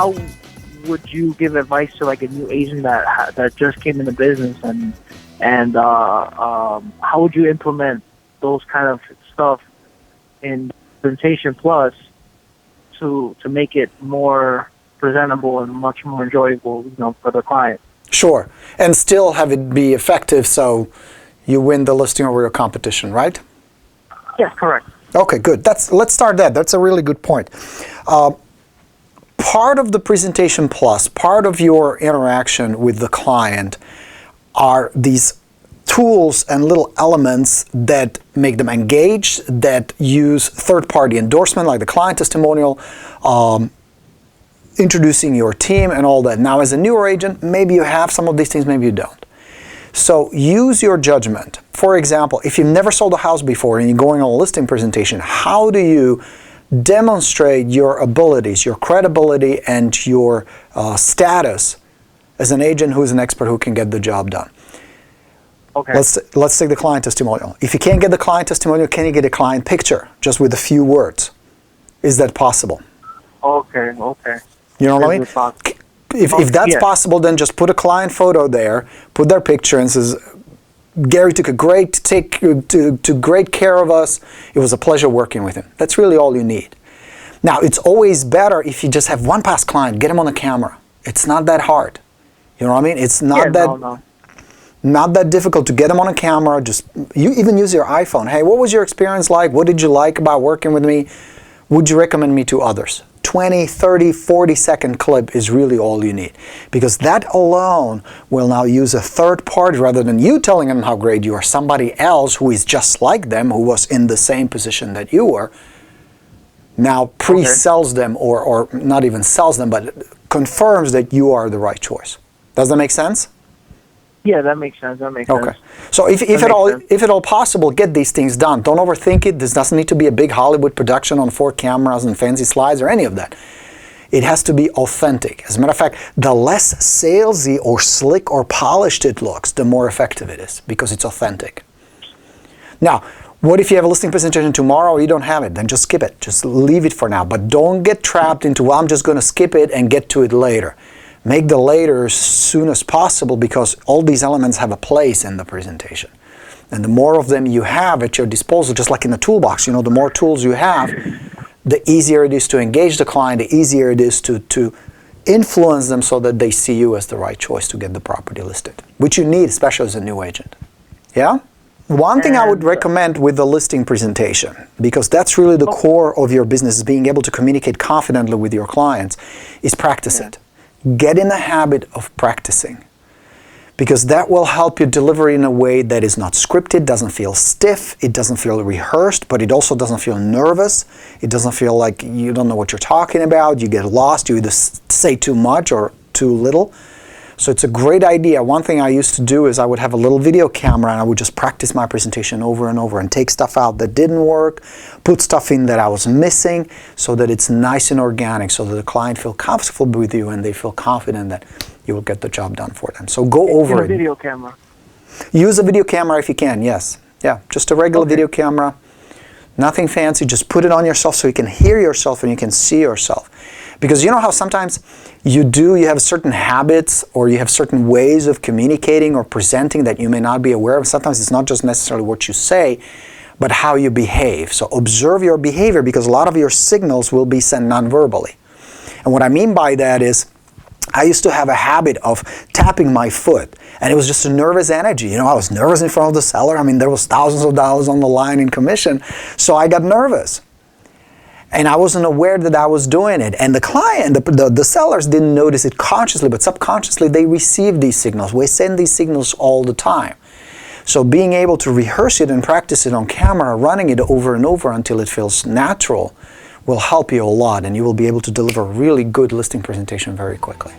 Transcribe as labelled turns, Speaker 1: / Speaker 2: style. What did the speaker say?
Speaker 1: how would you give advice to like a new agent that just came into business, and how would you implement those kind of stuff in Presentation Plus to make it more presentable and much more enjoyable, for the client?
Speaker 2: Sure, and still have it be effective so you win the listing over your competition, right?
Speaker 1: Yes, correct.
Speaker 2: Okay, good. Let's start that. That's a really good point. Part of the Presentation Plus, part of your interaction with the client are these tools and little elements that make them engaged, that use third-party endorsement like the client testimonial, introducing your team and all that. Now, as a newer agent, maybe you have some of these things, maybe you don't. So use your judgment. For example, if you've never sold a house before and you're going on a listing presentation, how do you demonstrate your abilities, your credibility, and your status as an agent who's an expert who can get the job done?
Speaker 1: Okay.
Speaker 2: Let's take the client testimonial. If you can't get the client testimonial, can you get a client picture just with a few words? Is that possible?
Speaker 1: Okay.
Speaker 2: You know what I mean? If that's possible, then just put a client photo there, put their picture, and says, Gary took great care of us. It was a pleasure working with him. That's really all you need. Now, it's always better if you just have one past client, get him on the camera. It's not that hard. You know what I mean? It's not not that difficult to get him on a camera. You even use your iPhone. Hey, what was your experience like? What did you like about working with me? Would you recommend me to others? 20, 30, 40-second clip is really all you need, because that alone will now use a third party rather than you telling them how great you are. Somebody else who is just like them, who was in the same position that you were, now pre-sells them, or not even sells them, but confirms that you are the right choice. Does that make sense?
Speaker 1: Yeah, that makes sense.
Speaker 2: Okay. So if at all possible, get these things done. Don't overthink it. This doesn't need to be a big Hollywood production on 4 cameras and fancy slides or any of that. It has to be authentic. As a matter of fact, the less salesy or slick or polished it looks, the more effective it is, because it's authentic. Now, what if you have a listing presentation tomorrow or you don't have it? Then just skip it. Just leave it for now. But don't get trapped into, well, I'm just going to skip it and get to it later. Make the later as soon as possible, because all these elements have a place in the presentation. And the more of them you have at your disposal, just like in the toolbox, the more tools you have, the easier it is to engage the client, the easier it is to influence them so that they see you as the right choice to get the property listed, which you need, especially as a new agent. Yeah? One thing I would recommend with the listing presentation, because that's really the core of your business, is being able to communicate confidently with your clients, is practice it. Get in the habit of practicing, because that will help you deliver in a way that is not scripted, doesn't feel stiff, it doesn't feel rehearsed, but it also doesn't feel nervous. It doesn't feel like you don't know what you're talking about, you get lost, you either say too much or too little. So it's a great idea. One thing I used to do is I would have a little video camera and I would just practice my presentation over and over and take stuff out that didn't work, put stuff in that I was missing, so that it's nice and organic, so that the client feels comfortable with you and they feel confident that you will get the job done for them. So go over it.
Speaker 1: Video camera.
Speaker 2: Use a video camera if you can, yes. Yeah, just a regular video camera. Nothing fancy, just put it on yourself so you can hear yourself and you can see yourself. Because you know how sometimes you have certain habits or you have certain ways of communicating or presenting that you may not be aware of. Sometimes it's not just necessarily what you say, but how you behave. So observe your behavior, because a lot of your signals will be sent non-verbally. And what I mean by that is, I used to have a habit of tapping my foot, and it was just a nervous energy. I was nervous in front of the seller. I mean, there was thousands of dollars on the line in commission, so I got nervous. And I wasn't aware that I was doing it. And the client, the sellers didn't notice it consciously, but subconsciously they receive these signals. We send these signals all the time. So being able to rehearse it and practice it on camera, running it over and over until it feels natural, will help you a lot, and you will be able to deliver a really good listing presentation very quickly.